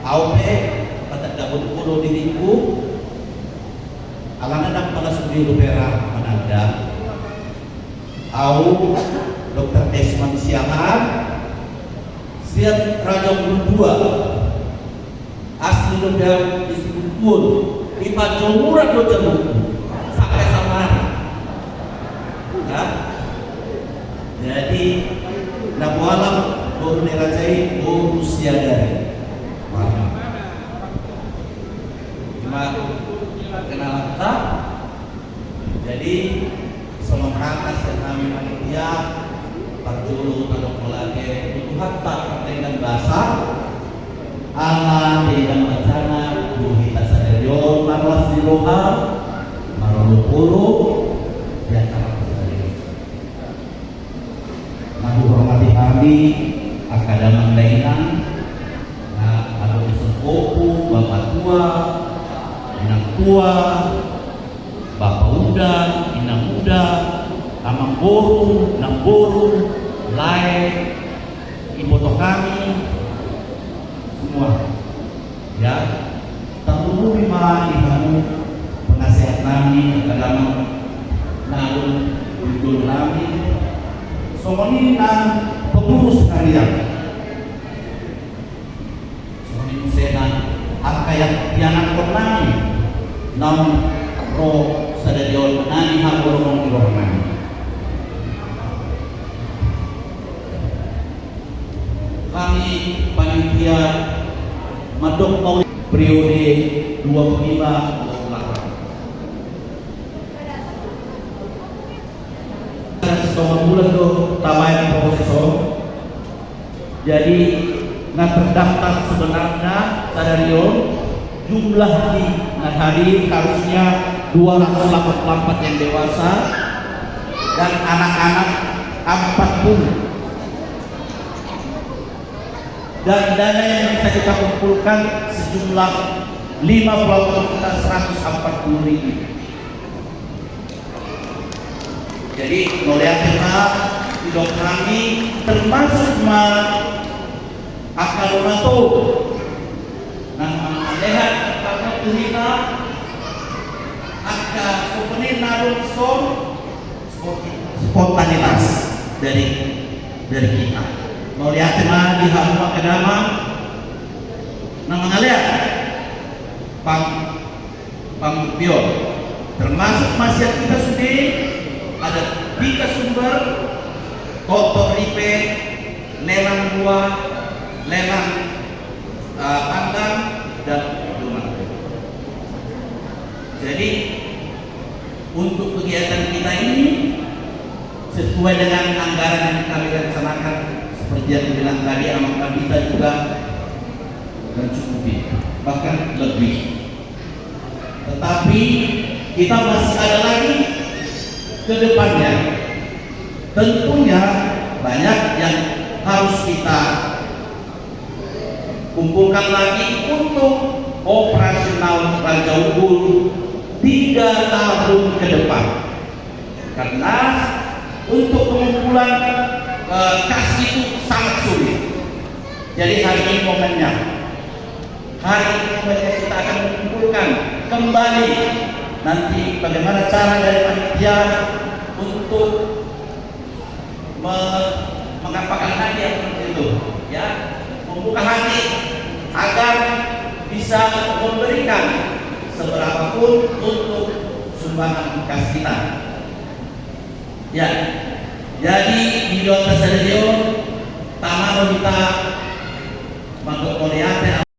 AOP kata Dabun Kulo diriku alang-alang para sendiri Lupera Mananda au Dr. Desmond Siahaan Siat Raja Berdua asli Lundang disebut pun Ipa Jomura Doja Buku sampai sama ya. Jadi Nabu Alam Baru Nerajai Baru Siadari kenalan tak. Jadi semangat dan kami panitia Parjulu Tadok Melage itu hatta pertandingan bahasa ala dengan wacana Buhita Sadaryo Marwas di Roha Marolupuru di antara peserta. Nabu hormati kami Akademang Dainan ada sepupu bapak tua inang tua, bapak muda, inang muda, tamang boru, nang boru, lai, ibu kami, semua, ya. Terlalu lima ibu penasihat kami, dalam namun dulu kami, semua ini pengurus kalian, semua ini senan, angka yang kami. Namun roh sadarion nani haborong irohman kami panitia Madok Maulid periode 25-28 setengah bulan tuh tawain profesor. Jadi nggak terdaftar sebenarnya sadarion jumlah di hadir harusnya 284 yang dewasa dan anak-anak 40 dan dana yang bisa kita kumpulkan sejumlah 140.000. Jadi melihat hidup kami termasuk akal romato lihat karena kita akan sepenuhnya naruh spontanitas dari kita. Mau lihat tema di hamba kedama, nama ngaliat pambio termasuk masyarakat kita sudah ada 3 sumber kotor ripe, lelang buah, lelang pandang dan rumah. Jadi untuk kegiatan kita ini sesuai dengan anggaran yang kami rencanakan seperti yang dibilang tadi, amal kita juga mencukupi bahkan lebih. Tetapi kita masih ada lagi ke depannya. Tentunya banyak yang harus kita kumpulkan lagi untuk operasional Raja Unggul 3 tahun ke depan. Karena untuk pengumpulan kas itu sangat sulit. Jadi hari ini momennya. Hari ini momennya kita akan mengumpulkan kembali nanti bagaimana cara dari panitia untuk mengapakan hadiah seperti itu, ya, membuka hati agar bisa memberikan seberapapun untuk sumbangan kas kita. Ya, jadi di Dota Sadio Taman kita Mangkok Korea